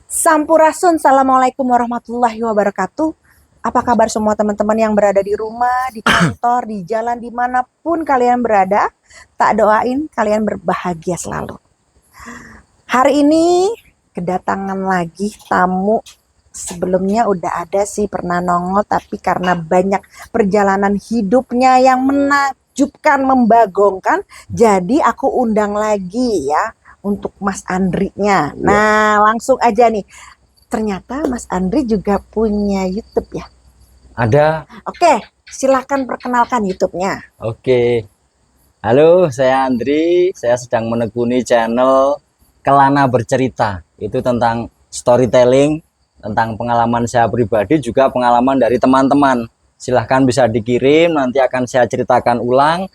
Sampurasun, Assalamualaikum warahmatullahi wabarakatuh. Apa kabar semua teman-teman yang berada di rumah, di kantor, di jalan, dimanapun kalian berada? Tak doain kalian berbahagia selalu. Hari ini kedatangan lagi tamu. Sebelumnya udah ada sih pernah nongol, tapi karena banyak perjalanan hidupnya yang menakjubkan, membagongkan, jadi aku undang lagi ya untuk Mas Andri-nya. Nah, langsung aja nih. Ternyata Mas Andri juga punya YouTube ya. Ada. Oke, silakan perkenalkan YouTube-nya. Oke. Halo, saya Andri. Saya sedang menekuni channel Kelana Bercerita. Itu tentang storytelling, tentang pengalaman saya pribadi, juga pengalaman dari teman-teman. Silahkan bisa dikirim, nanti akan saya ceritakan ulang.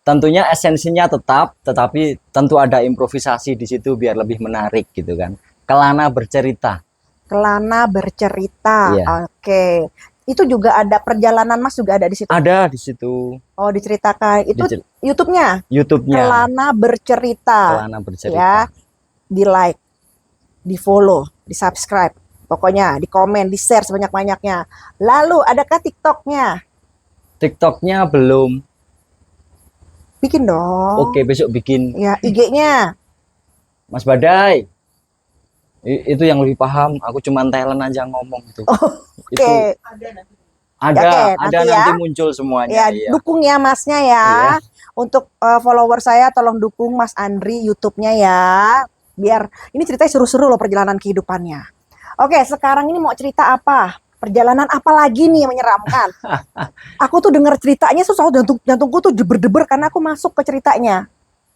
Tentunya esensinya tetap, tetapi tentu ada improvisasi di situ biar lebih menarik gitu kan. Kelana Bercerita. Kelana Bercerita. Iya, Oke. Itu juga ada perjalanan Mas juga ada di situ. ada di situ Oh, diceritakan. di Itu YouTube-nya YouTube-nya Kelana Bercerita. Kelana Bercerita. Ya, di like, di follow, di subscribe. Pokoknya di komen, di share sebanyak-banyaknya. Lalu adakah TikTok-nya? TikToknya belum. Bikin dong. Oke, besok bikin. Ya, IG-nya. Mas Badai, itu yang lebih paham. Aku cuman talent aja ngomong tuh. Itu Oke. ada, Oke, ada nanti nanti ya. muncul semuanya. Ya, Iya, dukung ya Masnya ya. iya. Untuk follower saya tolong dukung Mas Andri YouTube-nya ya. Biar ini ceritanya seru-seru loh perjalanan kehidupannya. Oke, sekarang ini mau cerita apa? Perjalanan apa lagi nih yang menyeramkan? Aku tuh denger ceritanya susah jantungku tuh deber-deber karena aku masuk ke ceritanya.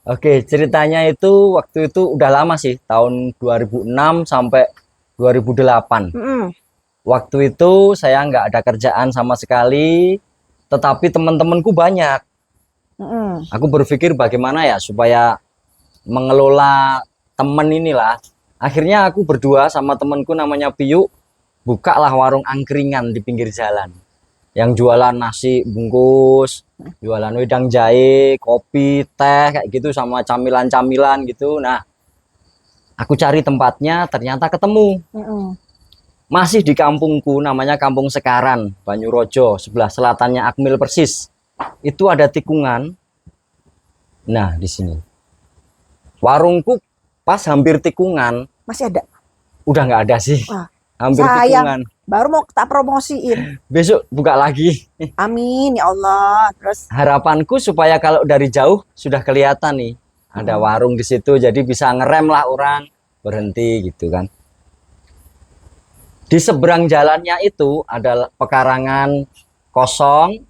Oke, ceritanya itu waktu itu udah lama sih, tahun 2006 sampai 2008. Mm-mm. Waktu itu saya nggak ada kerjaan sama sekali, tetapi teman-temanku banyak. Mm-mm. Aku berpikir bagaimana ya supaya mengelola temen inilah. Akhirnya aku berdua sama temanku namanya Piyu, bukalah warung angkringan di pinggir jalan. Yang jualan nasi bungkus, jualan wedang jahe, kopi, teh, kayak gitu sama camilan-camilan gitu. Nah, aku cari tempatnya, ternyata ketemu. Mm-mm. Masih di kampungku, namanya Kampung Sekaran, Banyurojo, sebelah selatannya Akmil persis. Itu ada tikungan. Nah, di sini. Warungku pas hampir tikungan, Masih ada. udah nggak ada sih. Wah, Hampir sayang. tikungan. Baru mau tak promosiin. Besok buka lagi. Amin ya Allah. Terus Harapanku supaya kalau dari jauh sudah kelihatan nih ada warung di situ, jadi bisa ngerem lah orang berhenti gitu kan. Di seberang jalannya itu ada pekarangan kosong,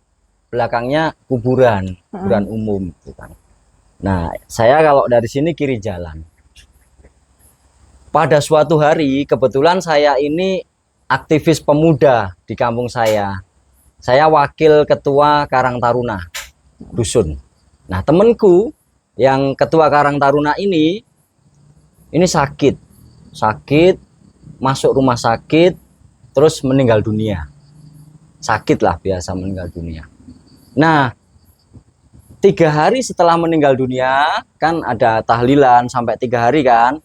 belakangnya kuburan, kuburan umum gitu kan. Nah, saya kalau dari sini kiri jalan. Pada suatu hari kebetulan saya ini aktivis pemuda di kampung saya. Saya wakil ketua Karang Taruna dusun. Nah, temenku yang ketua Karang Taruna ini sakit, masuk rumah sakit, terus meninggal dunia. Sakit lah biasa meninggal dunia. Nah, 3 hari setelah meninggal dunia, kan ada tahlilan sampai 3 hari kan,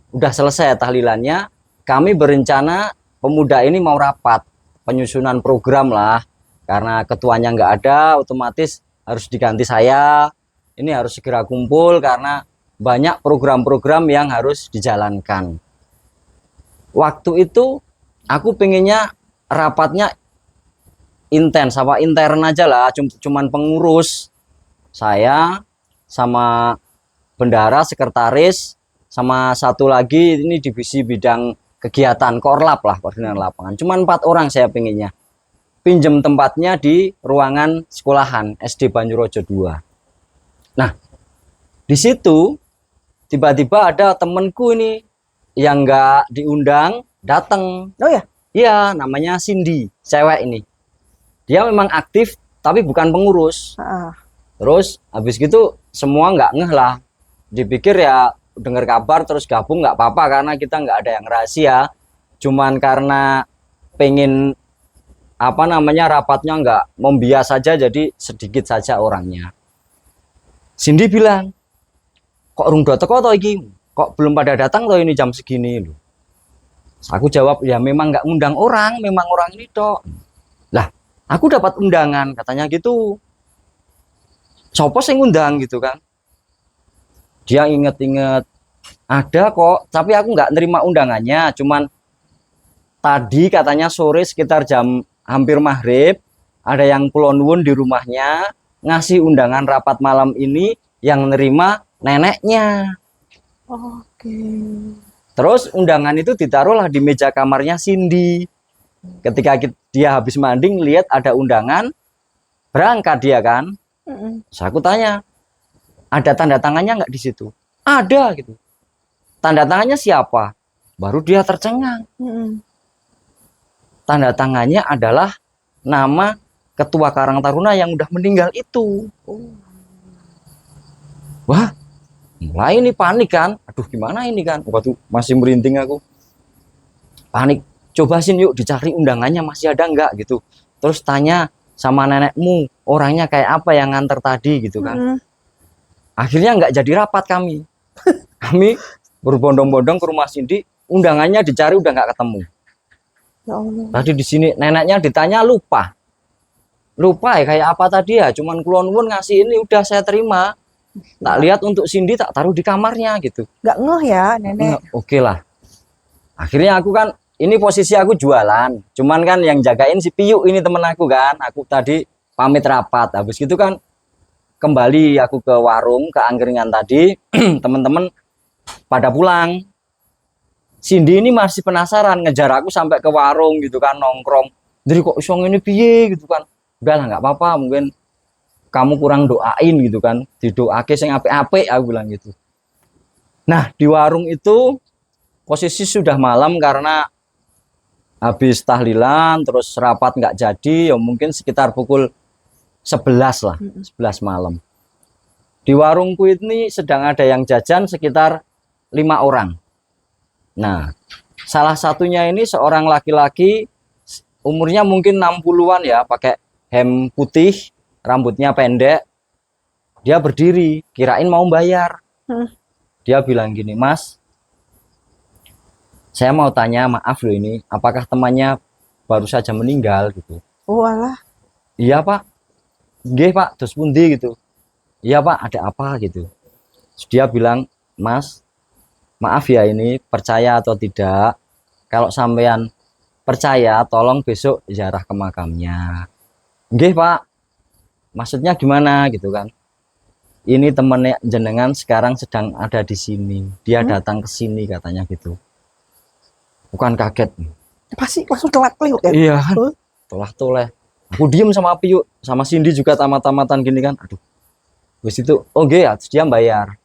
udah selesai tahlilannya, kami berencana pemuda ini mau rapat, penyusunan program lah, karena ketuanya nggak ada, otomatis harus diganti saya, ini harus segera kumpul karena banyak program-program yang harus dijalankan. Waktu itu aku pengennya rapatnya intens, apa intern aja lah, cuman pengurus saya sama bendara, sekretaris, sama satu lagi ini divisi bidang kegiatan korlap lah, koordinator lapangan. Cuman 4 orang saya pengennya. Pinjem tempatnya di ruangan sekolahan SD Banyurojo 2. Nah, di situ tiba-tiba ada temenku ini yang nggak diundang datang. oh ya. Iya, namanya Cindy, cewek ini. Dia memang aktif tapi bukan pengurus. Heeh. Terus habis gitu semua nggak ngeh lah. Dipikir ya dengar kabar terus gabung nggak apa-apa karena kita nggak ada yang rahasia. Cuman karena pengen apa namanya rapatnya nggak membias saja, jadi sedikit saja orangnya. Cindy bilang, kok rung teko to iki? Kok belum pada datang toh ini jam segini loh. Aku jawab, ya memang nggak ngundang orang, memang orang ini tok. Lah, aku dapat undangan, katanya gitu. Sopo sing ngundang gitu kan. Dia inget-inget, ada kok, tapi aku nggak nerima undangannya. Cuman tadi katanya sore sekitar jam hampir maghrib, ada yang kulon nuwun di rumahnya, ngasih undangan rapat malam ini, yang nerima neneknya. Oke. Terus undangan itu ditaruhlah di meja kamarnya Cindy. Ketika dia habis mandi lihat ada undangan, berangkat dia kan. Terus aku tanya, ada tanda tangannya nggak di situ? Ada gitu. Tanda tangannya siapa? Baru dia tercengang. Tanda tangannya adalah nama ketua Karang Taruna yang udah meninggal itu. Wah, mulai ini panik kan. Aduh, gimana ini kan? Waktu masih merinding aku. Panik. Coba sih yuk dicari undangannya masih ada nggak gitu. Terus tanya sama nenekmu, orangnya kayak apa yang nganter tadi gitu kan. Akhirnya nggak jadi rapat kami. Kami berbondong-bondong ke rumah Cindy, undangannya dicari udah nggak ketemu. Ya Allah. Tadi di sini neneknya ditanya lupa. Lupa ya kayak apa tadi ya, cuman kulon nuwun ngasih ini udah saya terima. Tak lihat untuk Cindy tak taruh di kamarnya gitu. Nggak ngeh ya nenek. Oke lah. Akhirnya aku kan, ini posisi aku jualan. Cuman kan yang jagain si Piyu ini temen aku kan. Aku tadi pamit rapat. Habis gitu kan kembali aku ke warung, ke angkringan tadi. Teman-teman pada pulang. Cindy ini masih penasaran ngejar aku sampai ke warung gitu kan, nongkrong. Jadi kok isong ini piye gitu kan. Udah lah nggak apa-apa, mungkin kamu kurang doain gitu kan. Didoake sing apik-apik aku bilang gitu. Nah, di warung itu posisi sudah malam karena habis tahlilan terus rapat nggak jadi, ya mungkin sekitar pukul 11 lah, 11 malam. Di warungku ini sedang ada yang jajan sekitar 5 orang. Nah, salah satunya ini seorang laki-laki umurnya mungkin 60-an ya, pakai hem putih, rambutnya pendek. Dia berdiri, kirain mau bayar. Dia bilang gini, "Mas, saya mau tanya, maaf loh ini, apakah temannya baru saja meninggal gitu?" Oh alah. Iya Pak, nggih Pak, terus pundi gitu. Iya Pak, ada apa gitu. Terus dia bilang, "Mas, maaf ya ini percaya atau tidak, kalau sampean percaya tolong besok ziarah ke makamnya." Nggih Pak, maksudnya gimana gitu kan. Ini temennya jenengan sekarang sedang ada di sini, dia datang ke sini katanya gitu. Bukan kaget. Pasti langsung kelak-keluk ya. Iya kan, tolah-toleh. Aku diem sama Api yuk, sama Cindy juga tamat-tamatan gini kan. Aduh, habis itu, oh ya, dia bayar.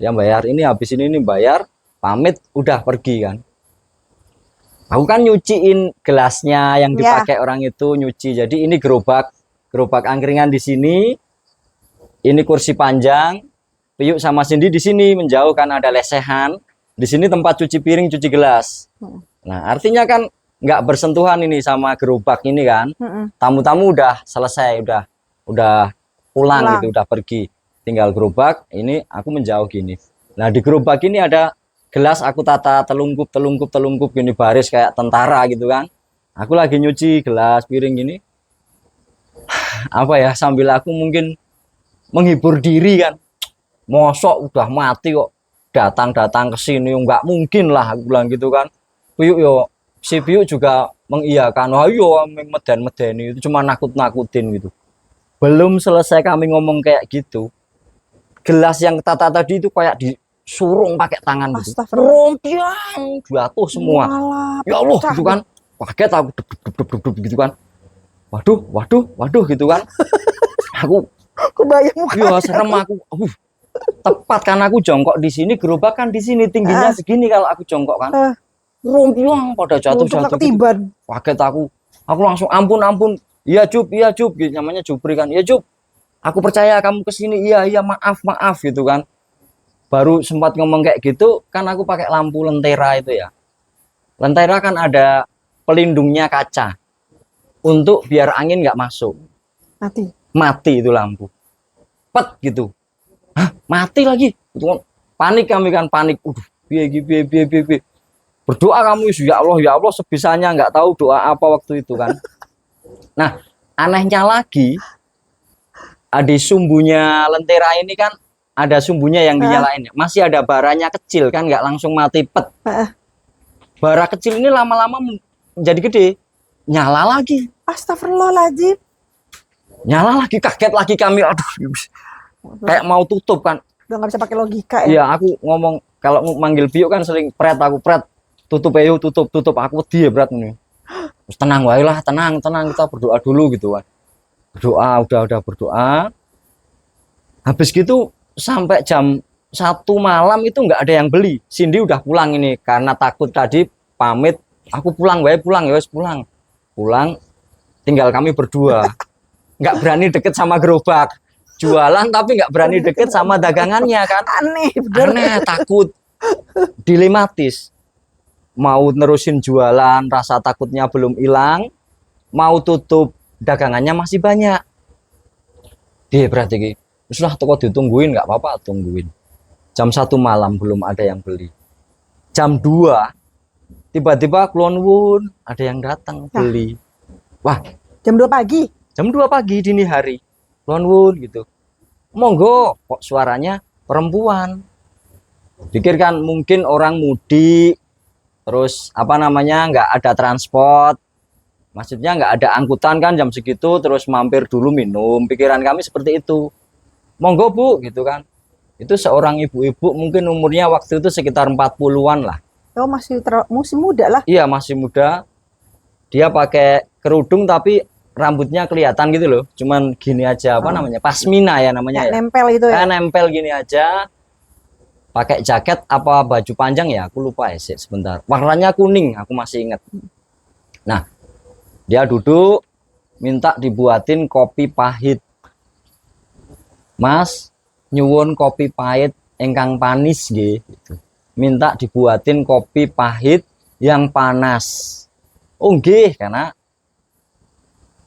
Dia bayar, ini habis ini bayar, pamit, udah pergi kan. Aku kan nyuciin gelasnya yang dipakai orang itu, nyuci. Jadi ini gerobak angkringan di sini. Ini kursi panjang. Piyu sama Cindy di sini menjauh kan ada lesehan. Di sini tempat cuci piring, cuci gelas. Nah, artinya kan nggak bersentuhan ini sama gerobak ini kan. Tamu-tamu udah selesai, udah pulang gitu, udah pergi. Tinggal gerobak, ini aku menjauh gini. Nah, di gerobak ini ada gelas aku tata telungkup gini baris kayak tentara gitu kan. Aku lagi nyuci gelas piring gini. Apa ya, sambil aku mungkin menghibur diri kan. Mosok udah mati kok datang ke sini, nggak mungkin lah aku bilang gitu kan. Piyu yo, si Piyu juga mengiyakan. Ayo meden-medeni itu cuma nakut-nakutin gitu. Belum selesai kami ngomong kayak gitu, gelas yang tata tadi itu kayak disurung pakai tangan gitu. Rompiang jatuh semua. Ya Allah gitu kan. Kaget aku gitu kan. Waduh gitu kan. Aku kebayang mukanya. ya serem aku. Tepat kan aku jongkok di sini, gerobak kan di sini tingginya segini kalau aku jongkok kan. Rompiang pada jatuh gitu. Kaget aku langsung ampun. Iya Jup gitu, namanya Jupri kan. Iya Jup, aku percaya kamu kesini. Iya maaf gitu kan. Baru sempat ngomong kayak gitu kan, aku pakai lampu lentera itu ya. Lentera kan ada pelindungnya kaca untuk biar angin nggak masuk. Mati itu lampu. Pet gitu. Hah, mati lagi. Itu kan panik kami kan, panik. Biye. Berdoa kamu, ya Allah sebisanya, nggak tahu doa apa waktu itu kan. Nah, anehnya lagi, di sumbunya lentera ini kan ada sumbunya yang dinyalain. Masih ada baranya kecil kan, nggak langsung mati pet. Bara kecil ini lama-lama jadi gede, nyala lagi. Astagfirullahaladzim. Nyala lagi, kaget lagi kami. Aduh, kayak mau tutup kan. Udah nggak bisa pakai logika ya. Iya, aku ngomong kalau manggil Biuk kan sering pret, aku pret. Tutup ayo, tutup. Aku dia berat ini. Terus tenang wae lah, tenang, kita berdoa dulu gitu kan. Berdoa, udah berdoa. Habis gitu sampai jam 1 malam itu nggak ada yang beli. Cindy udah pulang ini karena takut tadi pamit. Aku pulang wae, pulang ya wes pulang. Pulang, tinggal kami berdua. Nggak berani deket sama gerobak. Jualan tapi nggak berani deket sama dagangannya kan. Aneh, bener. Aneh, takut. Dilematis. Mau nerusin jualan, rasa takutnya belum hilang. Mau tutup, dagangannya masih banyak. Dia berarti sudah toko ditungguin, nggak apa-apa, tungguin. Jam 1 malam belum ada yang beli. Jam 2 tiba-tiba Klonwun ada yang datang beli. Wah, jam 2 pagi. Jam 2 pagi dini hari. Klonwun gitu. Monggo, kok suaranya perempuan. Pikirkan mungkin orang mudik, terus apa namanya, nggak ada transport. Maksudnya nggak ada angkutan kan jam segitu, terus mampir dulu minum. Pikiran kami seperti itu. Monggo Bu, gitu kan. Itu seorang ibu-ibu mungkin umurnya waktu itu sekitar 40-an lah. Oh, masih muda lah. Iya, masih muda. Dia pakai kerudung tapi rambutnya kelihatan gitu loh. Cuman gini aja, apa namanya? Pasmina ya namanya ya. Nempel itu ya. Nempel gini aja. Pakai jaket apa baju panjang ya, aku lupa ya, sebentar. Warnanya kuning, aku masih ingat. Nah, dia duduk minta dibuatin kopi pahit. Mas, nyuwun kopi pahit engkang panis gitu. Minta dibuatin kopi pahit yang panas. Oh nggih,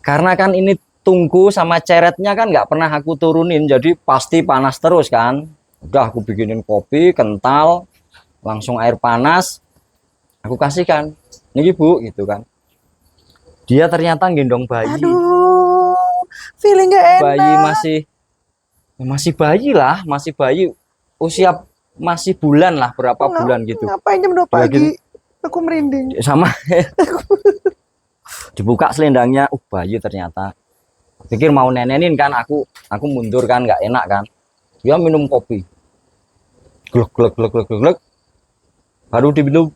karena kan ini tungku sama ceretnya kan nggak pernah aku turunin, jadi pasti panas terus kan. Udah aku bikinin kopi kental, langsung air panas, aku kasihkan. Ini Bu, gitu kan. Dia ternyata gendong bayi. Aduh, feeling gak enak. Bayi masih bayi lah, masih bayi. Usia masih bulan lah, berapa bulan gitu. Ngapain jam 2 pagi? Aku merinding. Sama. Dibuka selendangnya, bayi ternyata. Pikir mau nenenin kan, aku mundur kan, nggak enak kan. Dia minum kopi. Glek glek glek glek glek. Baru diminum.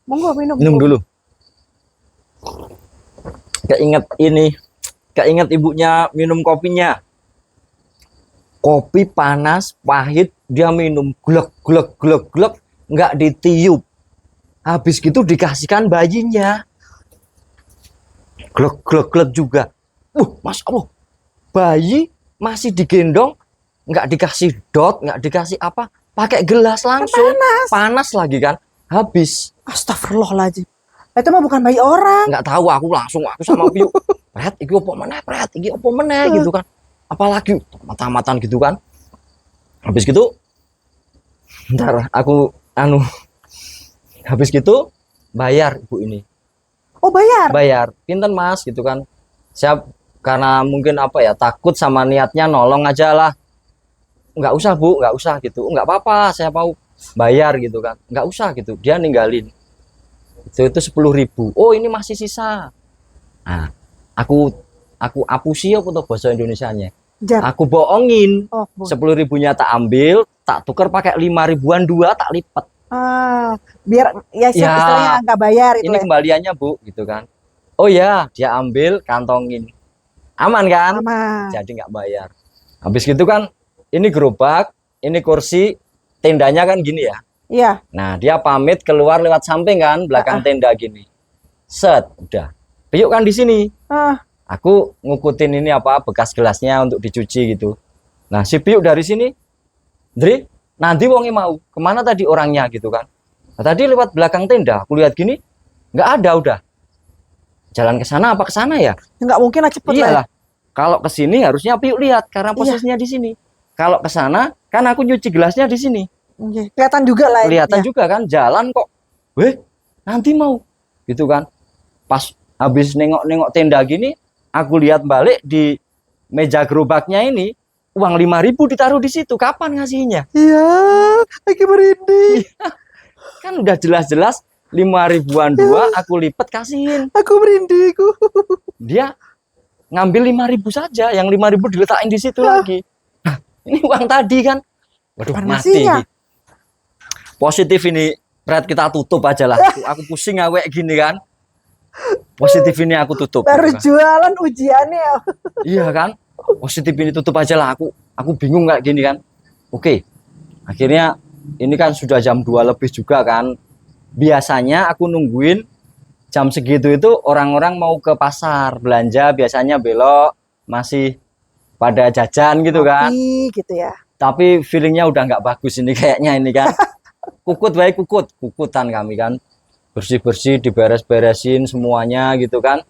Monggo minum. Minum dulu. Keinget ibunya minum kopinya. Kopi panas, pahit, dia minum glek glek glek glek, nggak ditiup. Habis gitu dikasihkan bayinya. Glek glek glek juga. Masya Allah. Bayi masih digendong, nggak dikasih dot, nggak dikasih apa, pakai gelas langsung. Panas lagi kan. Habis. Astagfirullahaladzim. Itu mah bukan bayi orang. Nggak tahu, aku sama Piu. Pret, iki opo meneh, gitu kan. Apalagi mata-matan gitu kan. Habis gitu, ntar aku habis gitu bayar ibu ini. Oh, bayar? Bayar. Pinten Mas gitu kan. Saya karena mungkin apa ya, takut sama niatnya nolong aja lah. Nggak usah Bu, nggak usah gitu. Nggak apa-apa, saya mau bayar gitu kan. Nggak usah gitu. Dia ninggalin. Itu 10.000. Oh, ini masih sisa. Nah, aku apusi apa tuh bahasa Indonesianya? Aku bohongin. 10.000-nya tak ambil, tak tuker pakai 5.000-an 2, tak lipat. Biar ya istilahnya nggak bayar itu. Ini kembaliannya Bu, gitu kan. Oh ya, dia ambil, kantongin. Aman kan? Aman. Jadi nggak bayar. Habis gitu kan, ini gerobak, ini kursi, tendanya kan gini ya. Iya. Nah, dia pamit keluar lewat samping kan, belakang tenda gini. Set, udah. Piuk kan di sini. Aku ngukutin ini apa, bekas gelasnya untuk dicuci gitu. Nah, si Piuk dari sini, Dri, nanti wongi mau kemana tadi orangnya gitu kan. Nah, tadi lewat belakang tenda, aku lihat gini, nggak ada udah. Jalan ke sana apa ke sana ya? Nggak mungkin lah, cepet lah. Kalau ke sini harusnya Piuk lihat karena posisinya di sini. Kalau ke sana, kan aku nyuci gelasnya di sini. Oke, kelihatan juga lah Kelihatan ya. juga kan jalan kok. Weh, nanti mau gitu kan. Pas habis nengok-nengok tenda gini, aku lihat balik di meja gerobaknya ini uang 5.000 ditaruh di situ. Kapan ngasihnya? Iya, lagi merinding. Kan udah jelas-jelas 5.000-an dua aku lipet kasihin. Aku merinding. Dia ngambil 5.000 saja, yang 5.000 diletakin di situ lagi. Nah, ini uang tadi kan. Waduh, Kapan mati ngasihnya? ini. Positif ini, Fred, kita tutup aja lah. Aku pusing awek gini kan. Positif ini aku tutup. Baru gitu kan. jualan ujiannya ya. Iya kan? Positif ini tutup aja lah. Aku bingung kayak gini kan. Oke. Akhirnya ini kan sudah jam 2 lebih juga kan. Biasanya aku nungguin jam segitu itu orang-orang mau ke pasar belanja, biasanya belok masih pada jajan gitu kan. Kopi gitu ya. Tapi feelingnya udah nggak bagus ini kayaknya ini kan. Kukut baik kukutan kami kan. Bersih-bersih, diberes-beresin semuanya gitu kan.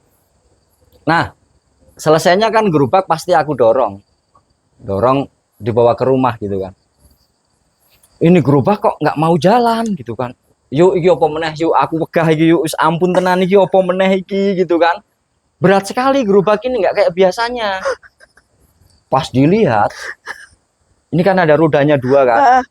Nah, selesainya kan gerobak pasti aku dorong dibawa ke rumah gitu kan. Ini gerobak kok nggak mau jalan gitu kan. Yuk iki apa meneh, yuk aku wegah iki, yuk ampun tenan iki apa meneh iki gitu kan. Berat sekali gerobak ini, nggak kayak biasanya. Pas dilihat, ini kan ada rodanya 2 kan.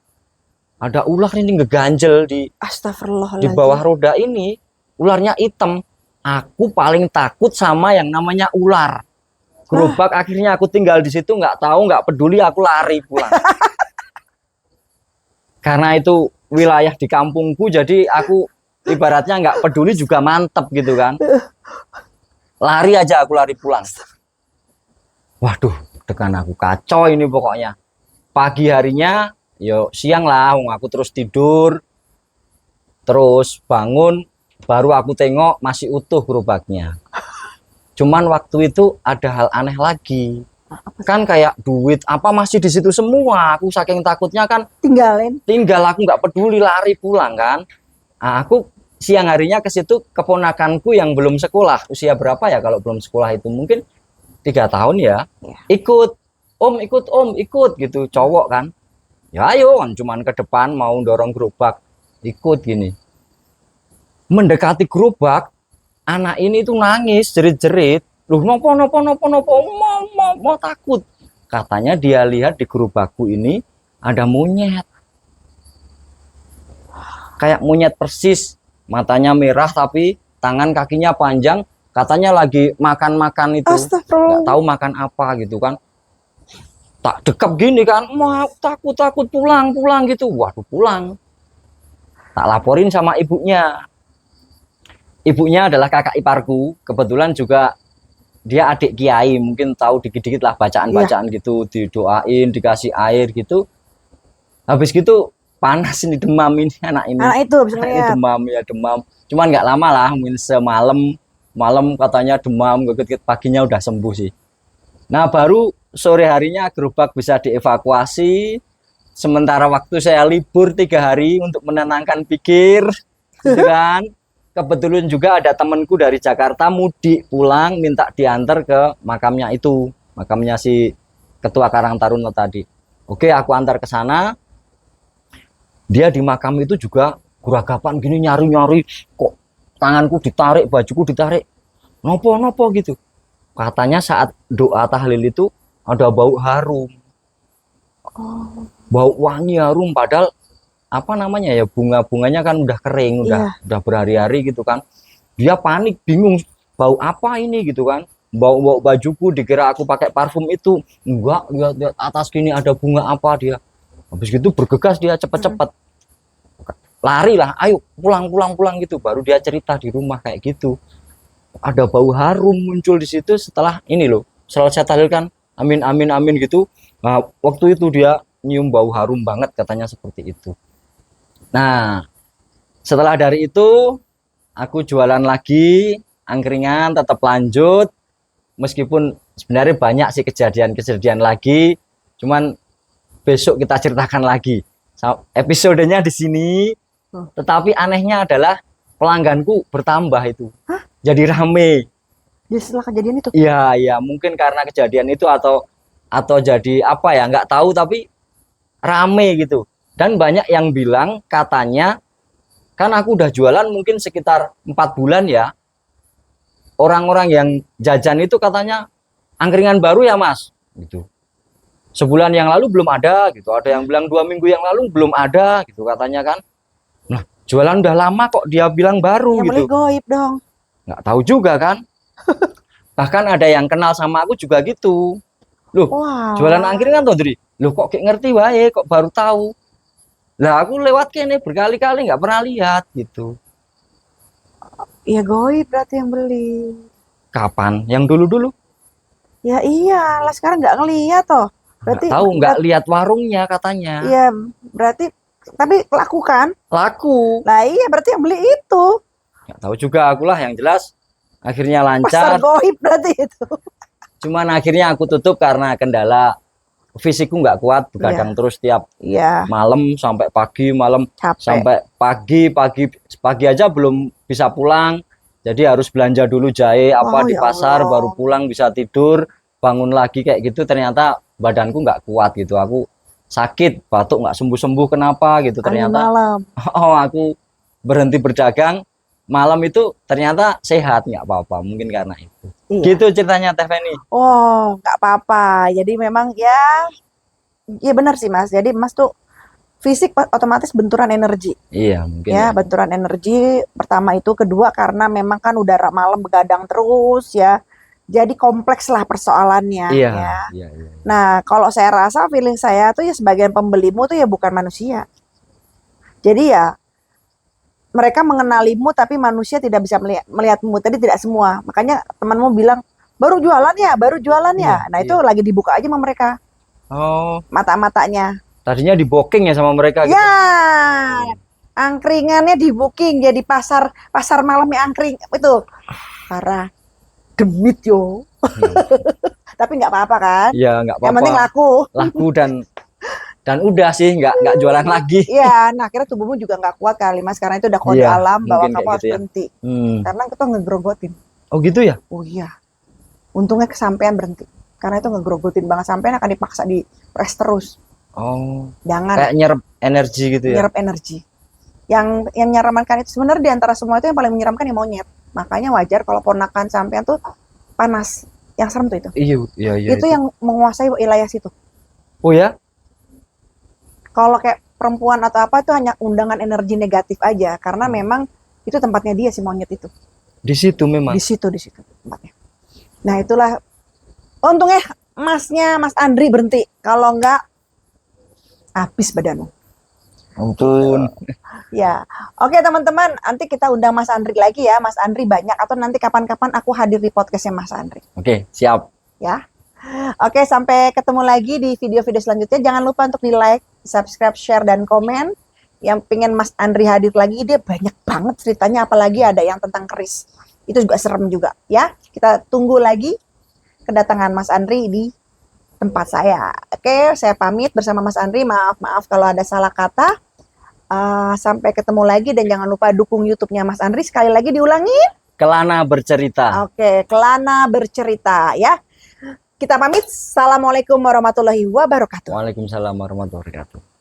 Ada ular ini ngeganjel di Astagfirullahaladzim. bawah roda ini. Ularnya hitam. Aku paling takut sama yang namanya ular. Gerobak akhirnya aku tinggal di situ, nggak tahu, nggak peduli, aku lari pulang. Karena itu wilayah di kampungku, jadi aku ibaratnya nggak peduli juga mantep gitu kan. Lari aja aku lari pulang. Waduh, tekan aku kacau ini pokoknya. Pagi harinya, yo siang lah, aku terus tidur, terus bangun, baru aku tengok masih utuh gerobaknya. Cuman waktu itu ada hal aneh lagi. Kan kayak duit apa masih di situ semua. Aku saking takutnya kan tinggal aku nggak peduli, lari pulang kan. Nah, aku siang harinya ke situ, keponakanku yang belum sekolah, usia berapa ya kalau belum sekolah itu mungkin 3 tahun ya. Ikut om ikut gitu, cowok kan. Ya ayo kan, cuman ke depan mau dorong gerobak, ikut gini. Mendekati gerobak, anak ini tuh nangis jerit-jerit. Loh, nopo mau takut. Katanya dia lihat di gerobakku ini ada monyet. Kayak monyet persis, matanya merah tapi tangan kakinya panjang, katanya lagi makan-makan itu. Nggak tahu makan apa gitu kan. Tak dekap gini kan, mau takut pulang gitu. Waduh, pulang. Tak laporin sama ibunya. Ibunya adalah kakak iparku, kebetulan juga dia adik kiai, mungkin tahu dikit-dikit lah bacaan-bacaan gitu, didoain, dikasih air gitu. Habis gitu panas ini, demam ini anak ini. Anak itu habis ini demam ya, demam. Cuman nggak lama lah, mungkin malam katanya demam, paginya udah sembuh sih. Nah, baru sore harinya gerobak bisa dievakuasi. Sementara waktu saya libur 3 hari untuk menenangkan pikir, gitu kan. Kebetulan juga ada temanku dari Jakarta mudik pulang, minta diantar ke makamnya itu, makamnya si ketua Karang Taruna tadi. Oke, aku antar ke sana. Dia di makam itu juga geragapan gini, nyari-nyari, kok tanganku ditarik, bajuku ditarik, nopo gitu. Katanya saat doa tahlil itu ada bau harum, bau wangi harum, padahal apa namanya ya, bunga-bunganya kan udah kering, udah berhari-hari gitu kan. Dia panik, bingung bau apa ini gitu kan. Bau bajuku, dikira aku pakai parfum itu. Enggak, lihat atas gini ada bunga apa dia. Habis gitu bergegas dia cepet-cepet. Lari lah, ayo pulang gitu. Baru dia cerita di rumah kayak gitu. Ada bau harum muncul di situ setelah ini loh. Selesai tahlil kan, amin gitu. Nah, waktu itu dia nyium bau harum banget, katanya seperti itu. Nah, setelah dari itu aku jualan lagi, angkringan tetap lanjut. Meskipun sebenarnya banyak sih kejadian lagi, cuman besok kita ceritakan lagi. Episodenya di sini. Tetapi anehnya adalah pelangganku bertambah itu. Jadi rame. Ya, setelah kejadian itu? Iya, mungkin karena kejadian itu atau jadi apa ya, nggak tahu, tapi rame gitu. Dan banyak yang bilang katanya, kan aku udah jualan mungkin sekitar 4 bulan ya. Orang-orang yang jajan itu katanya angkringan baru ya Mas, gitu. Sebulan yang lalu belum ada gitu. Ada yang bilang 2 minggu yang lalu belum ada gitu katanya kan. Nah, jualan udah lama kok dia bilang baru Yang beli gitu. goib dong. Nggak tahu juga kan. Bahkan ada yang kenal sama aku juga gitu. Loh, Wah. jualan angkringan toh, Dri? Loh kok kayak ngerti wae, kok baru tahu. Lah aku lewat kene berkali-kali nggak pernah lihat gitu. Ya goib berarti yang beli. Kapan? Yang dulu-dulu? Ya iya, lah sekarang nggak ngeliat toh. Nggak Berarti tahu, nggak lihat warungnya katanya. iya, berarti tapi laku kan? Laku. Lah iya, berarti yang beli itu. Nggak tahu juga akulah, yang jelas akhirnya Pasar lancar. goib berarti itu. Cuman akhirnya aku tutup karena kendala fisikku nggak kuat, begadang terus tiap Iya, malam sampai pagi, malam capek. sampai pagi aja belum bisa pulang. Jadi harus belanja dulu jahe Oh, apa di ya pasar, Allah. baru pulang bisa tidur, bangun lagi kayak gitu. Ternyata badanku nggak kuat gitu. Aku sakit, batuk nggak sembuh-sembuh, kenapa gitu. Angin Ternyata malam. oh, aku berhenti berdagang malam itu ternyata sehat, nggak apa-apa, mungkin karena itu. Iya. Gitu ceritanya Teh Feni. Oh, nggak apa-apa. Jadi memang ya, ya benar sih Mas. Jadi Mas tuh fisik otomatis benturan energi. Iya, mungkin Ya, ya. benturan energi pertama itu, kedua karena memang kan udara malam begadang terus ya. Jadi kompleks lah persoalannya Iya, ya. iya, iya. Nah, kalau saya rasa feeling saya tuh ya sebagian pembelimu tuh ya bukan manusia. Jadi ya mereka mengenalimu tapi manusia tidak bisa melihatmu. Tadi tidak semua. Makanya temanmu bilang, baru jualan ya, baru jualan ya. Iya, Nah, itu iya. lagi dibuka aja sama mereka Oh, mata-matanya. tadinya di booking ya sama mereka gitu. Ya, angkringannya di booking jadi pasar malamnya angkring itu. Parah. Demit yo. Hmm. Tapi nggak apa-apa kan? Iya, nggak Yang penting apa-apa. laku. Laku dan udah sih nggak jualan lagi. Iya, nah akhirnya tubuhmu juga nggak kuat kali Mas, karena itu udah kode Iya, alam bahwa mungkin kamu kayak harus gitu ya. berhenti. Hmm. Karena kita ngegrogotin. Oh gitu ya? Oh iya, untungnya kesampean berhenti. Karena itu ngegrogotin banget, sampean akan dipaksa di press terus. Oh, Jangan kayak nyerap energi gitu ya. nyerap energi. Yang menyeramkan itu sebenarnya di antara semua itu yang paling menyeramkan yang monyet. Makanya wajar kalau ponakan sampean tuh panas. Yang serem tuh itu. Iya, iya, iya. Itu yang menguasai wilayah situ. Oh ya? Kalau kayak perempuan atau apa itu hanya undangan energi negatif aja, karena memang itu tempatnya dia si monyet itu. Di situ memang. Di situ tempatnya. Nah, itulah untungnya Mas Andri berhenti. Kalau enggak habis badanmu. Ampun. Ya. Oke, teman-teman, nanti kita undang Mas Andri lagi ya. Mas Andri banyak, atau nanti kapan-kapan aku hadir di podcastnya Mas Andri Oke, siap. ya. Oke, sampai ketemu lagi di video-video selanjutnya. Jangan lupa untuk di-like, subscribe, share, dan komen. Yang pengen Mas Andri hadir lagi, dia banyak banget ceritanya, apalagi ada yang tentang keris. Itu juga serem juga ya. Kita tunggu lagi kedatangan Mas Andri di tempat saya. Oke, saya pamit bersama Mas Andri. Maaf kalau ada salah kata. Sampai ketemu lagi, dan jangan lupa dukung YouTube-nya Mas Andri. Sekali lagi diulangi. Kelana bercerita. Oke, Kelana bercerita ya. Kita pamit. Assalamualaikum warahmatullahi wabarakatuh. Waalaikumsalam warahmatullahi wabarakatuh.